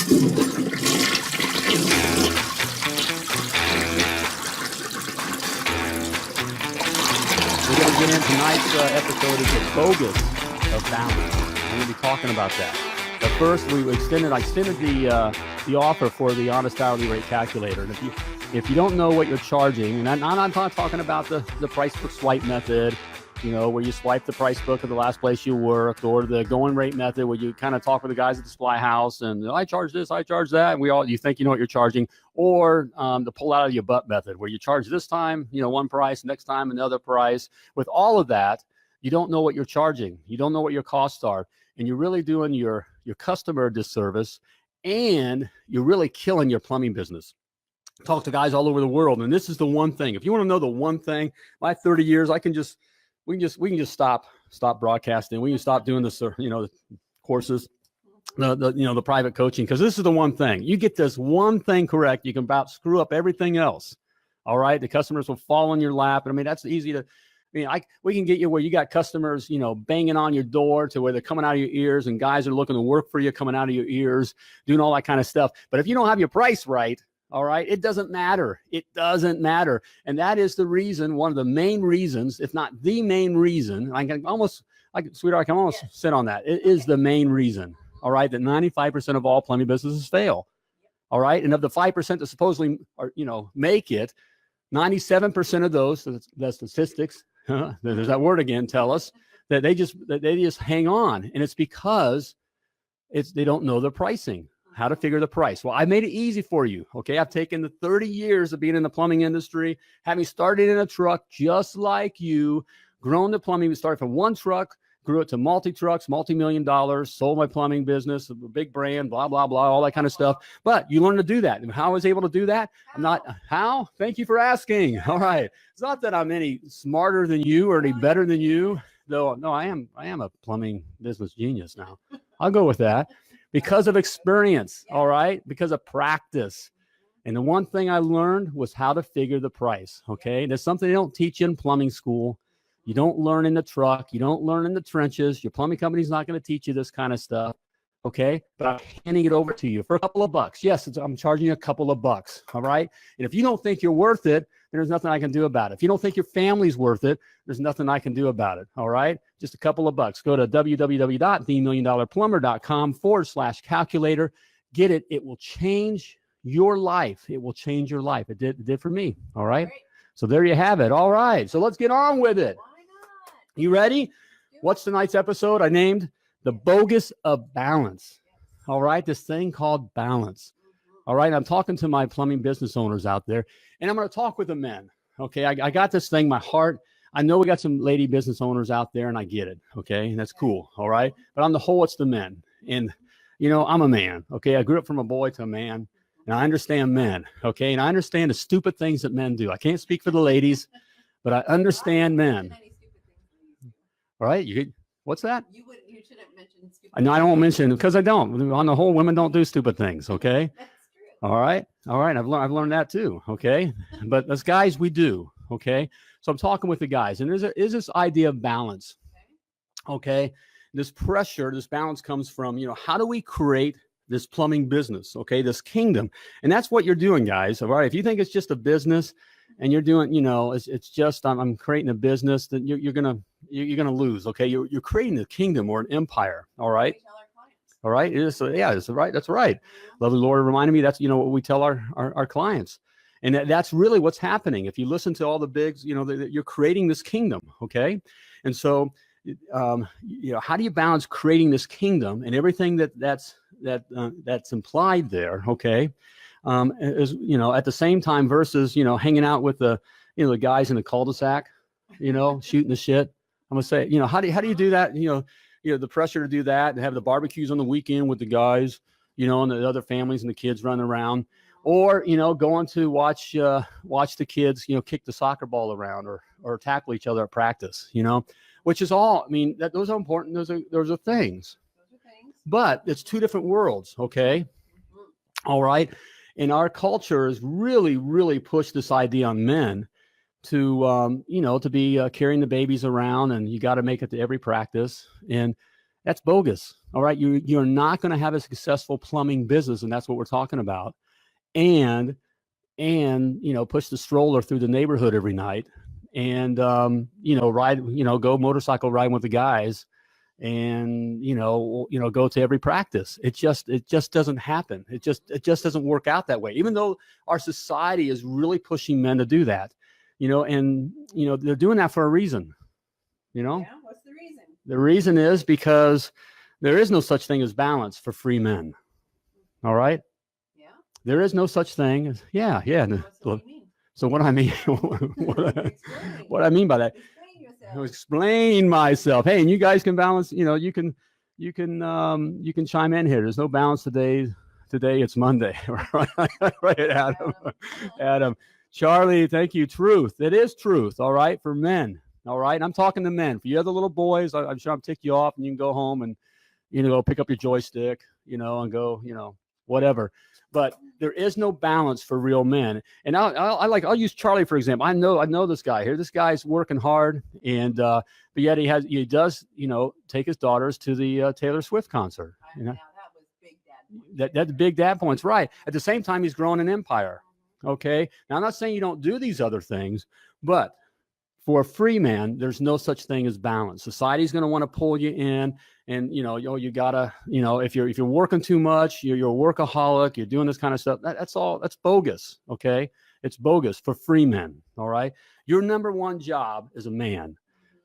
We're going to get in tonight's episode is the bogus of balance. We're going to be talking about that. But first, I extended the offer for the honest hourly rate calculator. And if you don't know what you're charging, and I'm not talking about the price book swipe method, where you swipe the price book of the last place you worked, or the going rate method where you kind of talk with the guys at the supply house and I charge this, I charge that, and you think you know what you're charging, or the pull out of your butt method where you charge this time, one price, next time another price. With all of that, you don't know what you're charging. You don't know what your costs are, and you're really doing your customer a disservice, and you're really killing your plumbing business. Talk to guys all over the world, and this is the one thing. If you want to know the one thing, my 30 years, we can just stop broadcasting. We can stop doing this, the courses, the private coaching, because this is the one thing. You get this one thing correct, you can about screw up everything else. All right, the customers will fall in your lap, and I mean that's easy to. We can get you where you got customers, banging on your door to where they're coming out of your ears, and guys are looking to work for you coming out of your ears, doing all that kind of stuff. But if you don't have your price right, all right, it doesn't matter. It doesn't matter. And that is the reason, one of the main reasons, if not the main reason, sweetheart, I can almost sit on that. It is the main reason, all right, that 95% of all plumbing businesses fail. All right. And of the 5% that supposedly are, make it, 97% of those, the statistics, there's that word again, tell us that they just hang on. And it's because they don't know the pricing. How to figure the price. Well, I made it easy for you. Okay. I've taken the 30 years of being in the plumbing industry, having started in a truck just like grown the plumbing. We started from one truck, grew it to multi-trucks, multi-million-dollars, sold my plumbing business, a big brand, blah, blah, blah, all that kind of stuff. But you learn to do that. And how I was able to do that? How? Thank you for asking. All right. It's not that I'm any smarter than you or any better than you, though. No, I am a plumbing business genius now. I'll go with that. Because of experience, all right? Because of practice. And the one thing I learned was how to figure the price, okay? There's something they don't teach you in plumbing school. You don't learn in the truck. You don't learn in the trenches. Your plumbing company's not going to teach you this kind of stuff, okay? But I'm handing it over to you for a couple of bucks. Yes, I'm charging you a couple of bucks, all right? And if you don't think you're worth it, then there's nothing I can do about it. If you don't think your family's worth it, there's nothing I can do about it, all right? Just a couple of bucks. Go to www.themilliondollarplumber.com/calculator. Get it. It will change your life. It will change your life. It did for me, all right? So there you have it. All right. So let's get on with it. Why not? You ready? What's tonight's episode? I named The Bogus of Balance. All right. This thing called balance. All right. I'm talking to my plumbing business owners out there, and I'm going to talk with the men. Okay. I got this thing, my heart. I know we got some lady business owners out there, and I get it. Okay. And that's cool. All right. But on the whole, it's the men. And, I'm a man. Okay. I grew up from a boy to a man, and I understand men. Okay. And I understand the stupid things that men do. I can't speak for the ladies, but I understand men. All right. What's that? You shouldn't mention stupid. No, I don't mention it because I don't. On the whole, women don't do stupid things. Okay. That's true. All right. I've learned that too. Okay. But as guys, we do. Okay. So I'm talking with the guys, and there's this idea of balance. Okay. This pressure, this balance comes from, how do we create this plumbing business? Okay. This kingdom. And that's what you're doing, guys. All right. If you think it's just a business and you're doing, it's just, I'm creating a business, then you're going to lose. Okay. You're creating a kingdom or an empire. All right. All right. It is. Yeah, that's right. That's right. Lovely Lord reminded me that's, what we tell our clients. And that's really what's happening. If you listen to all the bigs, you're creating this kingdom. Okay. And so, how do you balance creating this kingdom and everything that's implied there? Okay. Is, at the same time versus, hanging out with the guys in the cul-de-sac, shooting the shit. I'm going to say, how do you do that? The pressure to do that and have the barbecues on the weekend with the guys, and the other families and the kids running around. Or, going to watch the kids, kick the soccer ball around or tackle each other at practice, which is all, those are important. Those are things, but it's two different worlds. Okay. All right. And our culture has really, really pushed this idea on men to, to be carrying the babies around, and you got to make it to every practice. And That's bogus. All right. You're not going to have a successful plumbing business. And that's what we're talking about. And, push the stroller through the neighborhood every night and, ride, go motorcycle riding with the guys and, go to every practice. It just doesn't happen. It just doesn't work out that way, even though our society is really pushing men to do that, they're doing that for a reason, Yeah, what's the reason? The reason is because there is no such thing as balance for free men. All right. Yeah. There is no such thing as, yeah. What do you mean? So what I mean, what I mean by that, Explain yourself. Explain myself. Hey, and you guys can balance, you can chime in here. There's no balance today. Today it's Monday. Right, Adam. Charlie, thank you. Truth. It is truth. All right. For men. All right. I'm talking to men. For you other little boys, I'm sure I'm tick you off and you can go home and, go pick up your joystick, and go, whatever. But there is no balance for real men. And I'll use Charlie, for example. I know this guy here. This guy's working hard. And, but yet he does, take his daughters to the Taylor Swift concert. That was Big Dad. That's Big Dad points. Right. At the same time, he's growing an empire. Okay. Now, I'm not saying you don't do these other things, but for a free man, there's no such thing as balance. Society's going to want to pull you in, and you gotta, if you're working too much, you're a workaholic, you're doing this kind of stuff. That's bogus. Okay, it's bogus for free men. All right, your number one job as a man,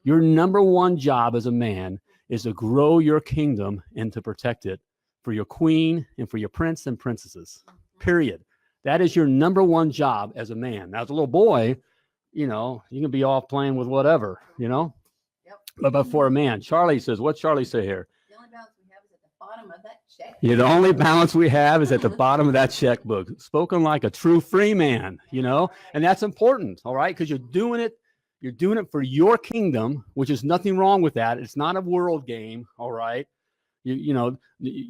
your number one job as a man is to grow your kingdom and to protect it for your queen and for your prince and princesses. Period. That is your number one job as a man. Now, as a little boy, you can be off playing with whatever, Yep. But for a man, Charlie says, what's Charlie say here? The only balance we have is at the bottom of that check. Yeah, the only balance we have is at the bottom of that checkbook. Spoken like a true free man, and that's important, all right? Because you're doing it for your kingdom, which is nothing wrong with that. It's not a world game, all right? You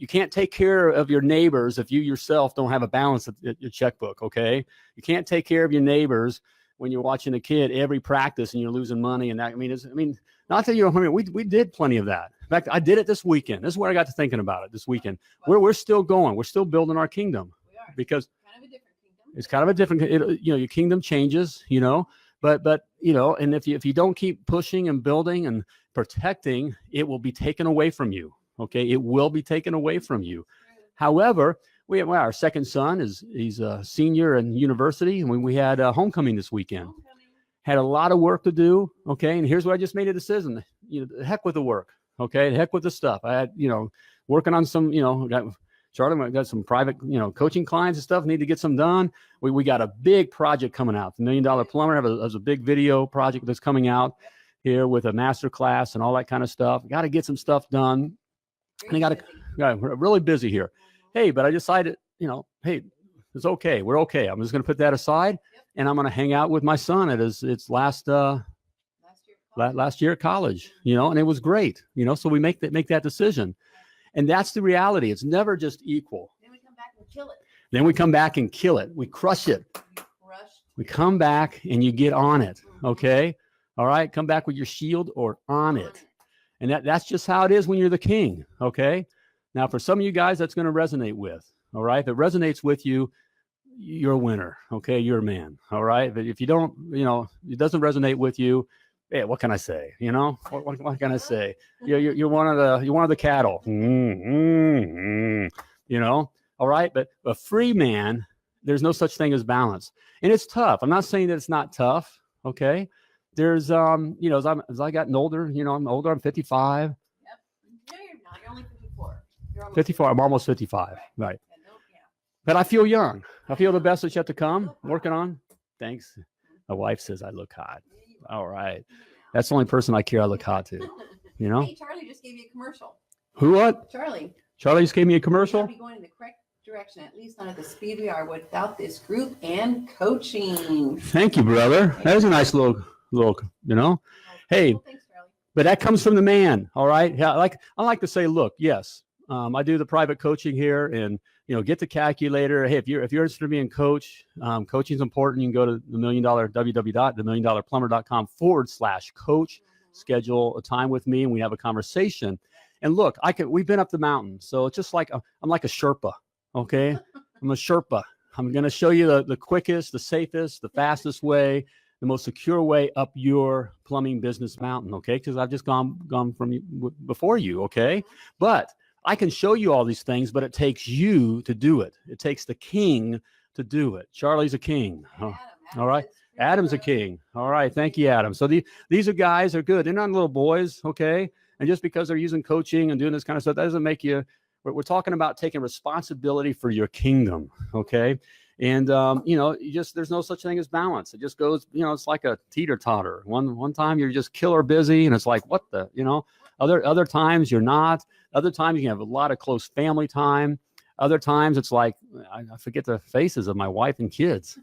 can't take care of your neighbors if you yourself don't have a balance at your checkbook, okay? You can't take care of your neighbors when you're watching a kid every practice and you're losing money and that. Not that we did plenty of that. In fact, I did it this weekend. This is where I got to thinking about it this weekend. We're still going. We're still building our kingdom. We are. Because kind of a different kingdom. It's kind of a different, your kingdom changes, but and if you don't keep pushing and building and protecting, it will be taken away from you. Okay. It will be taken away from you. However, our second son he's a senior in university, and we had homecoming this weekend. Had a lot of work to do. Okay, and here's what I just made a decision. The heck with the work. Okay, the heck with the stuff. I had working on some got some private coaching clients and stuff. Need to get some done. We got a big project coming out. The $1 Million Plumber has a big video project that's coming out here with a master class and all that kind of stuff. Got to get some stuff done. And we're really busy here. Hey, but I decided, hey, it's okay. We're okay. I'm just going to put that aside, and I'm going to hang out with my son at his last year at college, and it was great, so we make that decision. And that's the reality. It's never just equal. Then we come back and kill it. We crush it. We come back and you get on it. Okay. All right. Come back with your shield or on it. And that's just how it is when you're the king. Okay. Now, for some of you guys, that's going to resonate with. All right. If it resonates with you, you're a winner. Okay. You're a man. All right. But if you don't, it doesn't resonate with you. Hey, what can I say? What can I say? You're one of the cattle. All right. But a free man, there's no such thing as balance. And it's tough. I'm not saying that it's not tough. Okay. There's, as I gotten older, I'm older, I'm 55. Yep. No, you're not. You're only 54. You're almost 54. I'm almost 55. Right. But I feel young. I feel the best that's yet to come. Working on. Thanks. My wife says I look hot. All right. That's the only person I care I look hot to. Hey, Charlie just gave you a commercial. Who, what? Charlie just gave me a commercial? We'll be going in the correct direction, at least not at the speed we are without this group and coaching. Thank you, brother. That is a nice little, Hey, thanks, Charlie. But that comes from the man. All right. Yeah. I like to say, look, yes, I do the private coaching here, and get the calculator. Hey, if you're interested in being coach, coaching is important. You can go to www.themilliondollarplumber.com/coach. Schedule a time with me, and we have a conversation. And look, we've been up the mountain. So it's just like, I'm like a Sherpa. Okay. I'm a Sherpa. I'm going to show you the quickest, the safest, the fastest way, the most secure way up your plumbing business mountain. Okay. Because I've just gone from before you. Okay. But I can show you all these things, but it takes you to do it. It takes the king to do it. Charlie's a king. Oh, all right. Adam's a king. All right. Thank you, Adam. So these are guys are good. They're not little boys. Okay. And just because they're using coaching and doing this kind of stuff, that doesn't make you, we're talking about taking responsibility for your kingdom. Okay. And, there's no such thing as balance. It just goes, it's like a teeter-totter. One time you're just killer busy and it's like, what the, other times you're not. Other times you can have a lot of close family time. Other times it's like, I forget the faces of my wife and kids,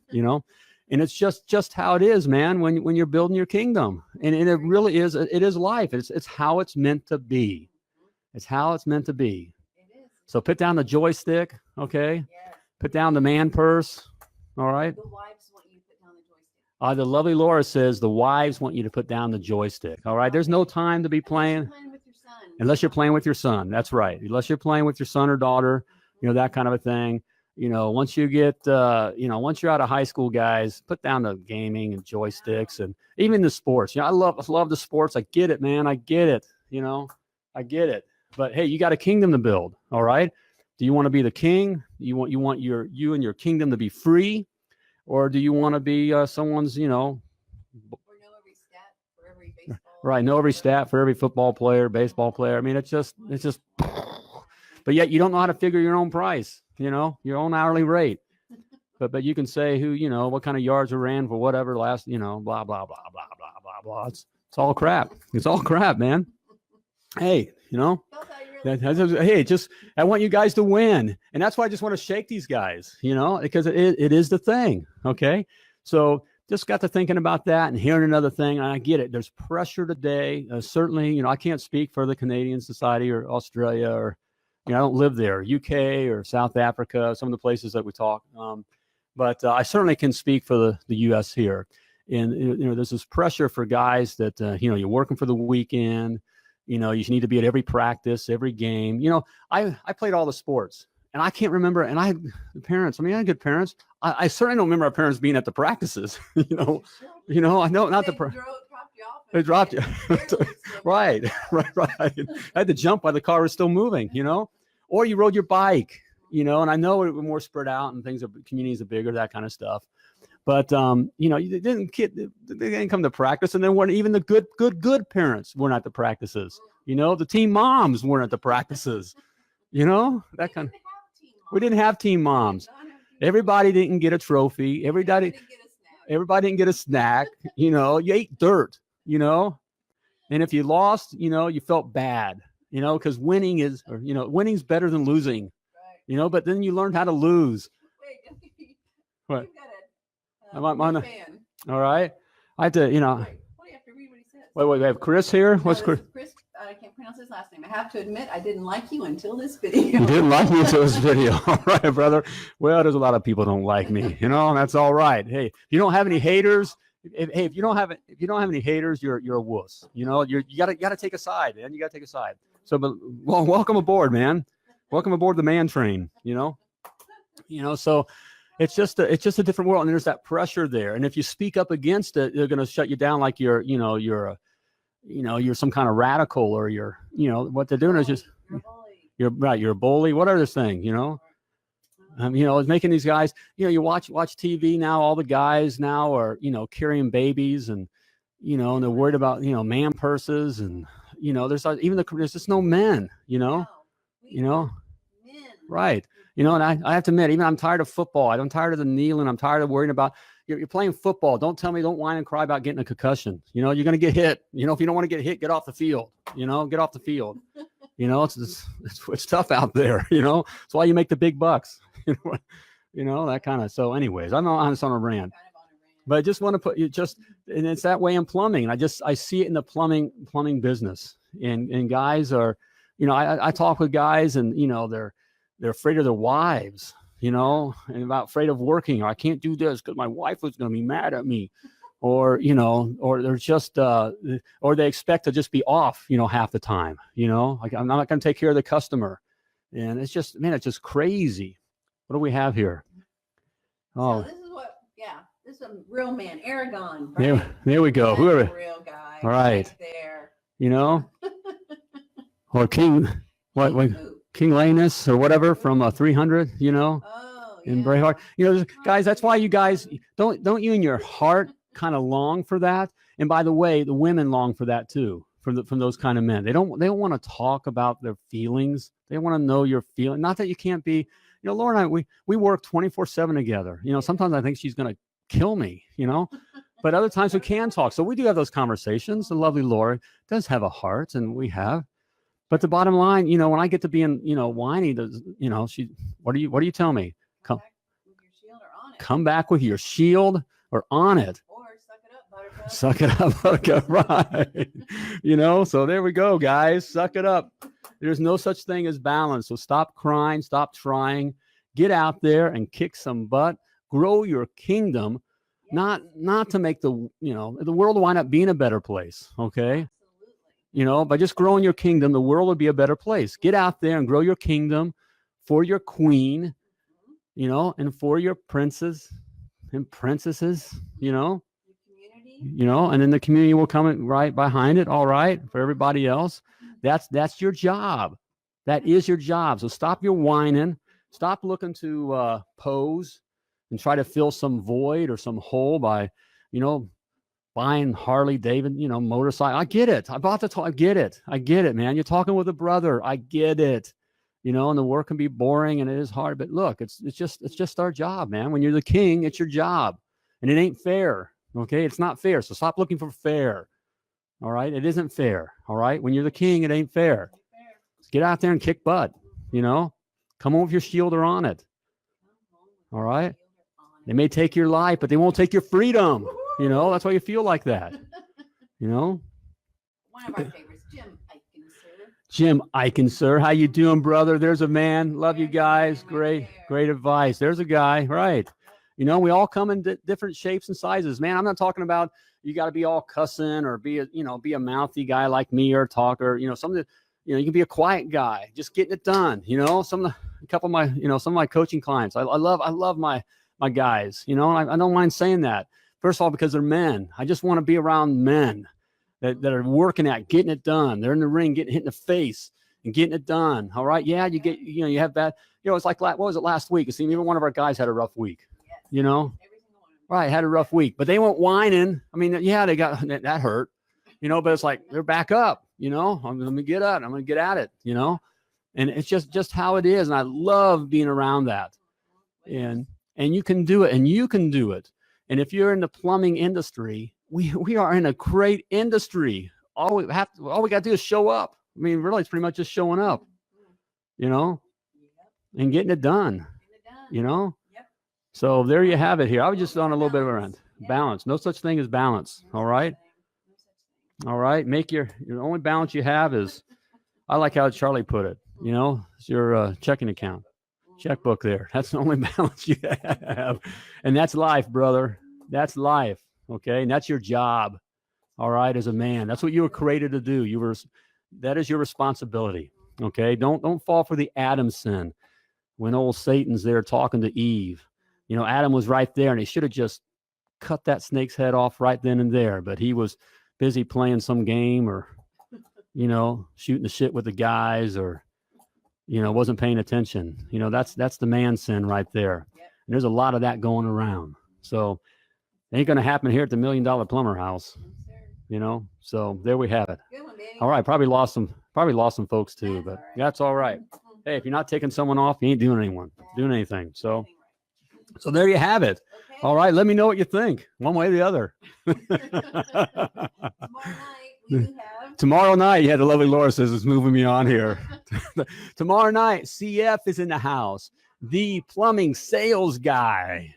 and it's just how it is, man, when you're building your kingdom. And it really is, it is life. It's how it's meant to be. It's how it's meant to be. It is. So put down the joystick. Okay. Yes. Put down the man purse. All right. The wives want you to put down the joystick. The lovely Laura says the wives want you to put down the joystick. All right. There's no time to be playing. Unless you're playing with your son. That's right. Unless you're playing with your son or daughter, that kind of a thing. Once you get, once you're out of high school, guys, put down the gaming and joysticks and even the sports. I love the sports. I get it, man. I get it. I get it. But hey, you got a kingdom to build. All right. Do you want to be the king? You want you and your kingdom to be free, or do you want to be someone's, Or know every stat for every baseball. Right. Know every stat for every football player, baseball player. I mean, it's just, but yet you don't know how to figure your own price, your own hourly rate. But you can say who, what kind of yards were ran for whatever last, blah, blah, blah, blah, blah, blah, blah. It's all crap. It's all crap, man. Hey, hey, I want you guys to win. And that's why I just want to shake these guys, because it is the thing. Okay. So just got to thinking about that and hearing another thing. And I get it. There's pressure today. Certainly, I can't speak for the Canadian Society or Australia or, I don't live there, UK or South Africa, some of the places that we talk. But I certainly can speak for the US here. And, there's this pressure for guys that, you're working for the weekend. You need to be at every practice, every game. I played all the sports and I can't remember. And I had good parents. I certainly don't remember our parents being at the practices, I know not they dropped you. Right. I had to jump while the car was still moving, or you rode your bike, and I know we're more spread out and communities are bigger, that kind of stuff. But, they didn't come to practice. And then when even the good parents weren't at the practices, the team moms weren't at the practices, that kind of, we didn't have team moms. Everybody didn't get a trophy. Everybody didn't get a snack. You ate dirt, and if you lost, you felt bad, because winning's better than losing, but then you learned how to lose. What? I'm on a fan. All right. I have to, Wait, you have to read what he says. Wait, we have Chris here. What's Chris? Chris, I can't pronounce his last name. I have to admit, I didn't like you until this video. You didn't like me until this video. All right, brother. Well, there's a lot of people don't like me, and that's all right. Hey, if you don't have any haters, if you don't have any haters, you're a wuss. You gotta take a side, man. You gotta take a side. So, but welcome aboard, man. Welcome aboard the man train. So. It's just a different world, and there's that pressure there. And if you speak up against it, they're going to shut you down like you're some kind of radical, or what they're doing is just you're a bully. What other thing, it's making these guys. You watch TV now. All the guys now are carrying babies, and and they're worried about man purses, and there's just no men. Right. And I have to admit, even I'm tired of football. I'm tired of the kneeling. I'm tired of worrying about you're playing football. Don't whine and cry about getting a concussion. You're going to get hit. If you don't want to get hit, get off the field. Get off the field. It's tough out there. That's why you make the big bucks. That kind of. So, anyways, I'm on a rant. But I just want to put you and it's that way in plumbing. I see it in the plumbing business, and guys are, I talk with guys, and they're afraid of their wives, and about afraid of working, or I can't do this because my wife was going to be mad at me, or, or they're just, or they expect to just be off, half the time, like I'm not going to take care of the customer. And it's just, man, it's just crazy. What do we have here? Oh, so this is a real man, Aragon. Right? There we go. Whoever, real guy. All right. There. Or King Lanus or whatever from 300, Oh, in Braveheart. Guys, that's why you guys don't you in your heart kind of long for that. And by the way, the women long for that too, from those kind of men. They don't want to talk about their feelings. They want to know your feeling. Not that you can't be, Laura and I, we work 24/7 together. Sometimes I think she's going to kill me, but other times we can talk. So we do have those conversations. The lovely Laura does have a heart, and we have. But the bottom line, when I get to being, whiny, she, what do you tell me? Come back with your shield or on it. Or suck it up, buttercup. Suck it up, buttercup, right. So there we go, guys. Suck it up. There's no such thing as balance. So stop crying, stop trying, get out there and kick some butt, grow your kingdom, not to make the world wind up being a better place. Okay. Absolutely. By just growing your kingdom, the world will be a better place. Get out there and grow your kingdom for your queen, and for your princes and princesses, Your community. And then the community will come right behind it. All right. For everybody else. That's your job. That is your job. So stop your whining. Stop looking to pose and try to fill some void or some hole by, buying Harley Davidson, motorcycle. I get it. I bought the I get it, man. You're talking with a brother. I get it. And the work can be boring and it is hard. But look, it's just our job, man. When you're the king, it's your job. And it ain't fair. Okay. It's not fair. So stop looking for fair. All right. It isn't fair. All right. When you're the king, it ain't fair. So get out there and kick butt. Come on with your shield or on it. All right. They may take your life, but they won't take your freedom. That's why you feel like that. One of our favorites, Jim Eichen, how you doing, brother? There's a man. Love you guys. Great advice. There's a guy. Right. We all come in different shapes and sizes, man. I'm not talking about you got to be all cussing or be a mouthy guy like me or talker. You can be a quiet guy, just getting it done. Some of my coaching clients, I love my guys, and I don't mind saying that. First of all, because they're men. I just want to be around men that are working at getting it done. They're in the ring, getting hit in the face and getting it done. All right. Yeah. You have that, it's like, what was it last week? See, even one of our guys had a rough week, right. Had a rough week, but they weren't whining. I mean, yeah, they got, that hurt, but it's like, they're back up, I'm going to get at it. I'm going to get at it, and it's just how it is. And I love being around that. And you can do it, and you can do it. And if you're in the plumbing industry, we are in a great industry. All we got to do is show up. I mean, really, it's pretty much just showing up, and getting it done, Yep. So there you have it here. I was just on a little bit of a rant. Balance. No such thing as balance. All right. All right. Make your only balance you have is, I like how Charlie put it, it's your checking account. Checkbook there. That's the only balance you have. And that's life, brother. That's life. Okay. And that's your job. All right. As a man, that's what you were created to do. That is your responsibility. Okay. Don't fall for the Adam sin. When old Satan's there talking to Eve, Adam was right there and he should have just cut that snake's head off right then and there. But he was busy playing some game or, shooting the shit with the guys or, wasn't paying attention. That's the man sin right there. Yep. And there's a lot of that going around. So it ain't going to happen here at the $1 Million Plumber House, so there we have it. Good one, Danny. All right. Probably lost some folks too, but that's all right. Hey, if you're not taking someone off, you ain't doing anything. So there you have it. Okay. All right. Let me know what you think one way or the other. Tomorrow night, yeah, the lovely Laura says it's moving me on here. Tomorrow night, CF is in the house. The plumbing sales guy.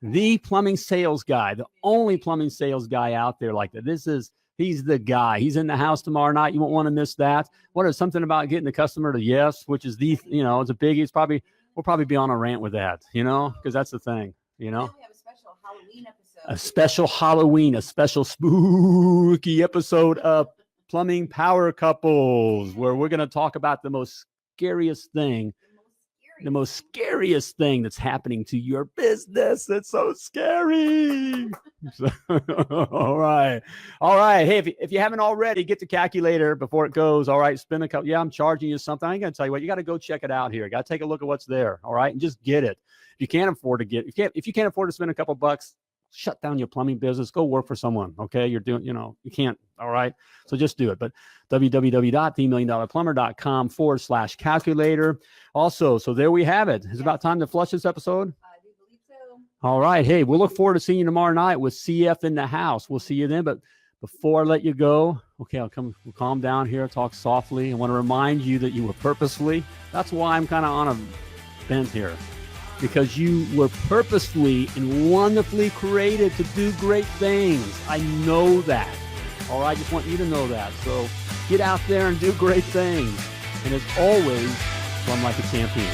The plumbing sales guy. The only plumbing sales guy out there like that. He's the guy. He's in the house tomorrow night. You won't want to miss that. What is something about getting the customer to yes, which is it's a biggie. We'll probably be on a rant with that, because that's the thing, We have a special Halloween episode. a special Halloween, a special spooky episode of Plumbing Power Couples, where we're going to talk about the most scariest thing that's happening to your business. It's so scary. All right. Hey, if you haven't already, get the calculator before it goes. All right. Spend a couple. Yeah, I'm charging you something. I ain't going to tell you what. You got to go check it out here. Got to take a look at what's there. All right. And just get it. If you can't afford to spend a couple bucks, shut down your plumbing business. Go work for someone. Okay. You're doing, you can't. All right. So just do it. But www.themilliondollarplumber.com/calculator. Also, so there we have it. It's about time to flush this episode. I do believe so. All right. Hey, we'll look forward to seeing you tomorrow night with CF in the house. We'll see you then. But before I let you go, okay, we'll calm down here, talk softly. I want to remind you that you were purposefully. That's why I'm kind of on a bent here. Because you were purposefully and wonderfully created to do great things. I know that. All right, I just want you to know that. So get out there and do great things. And as always, plumb like a champion.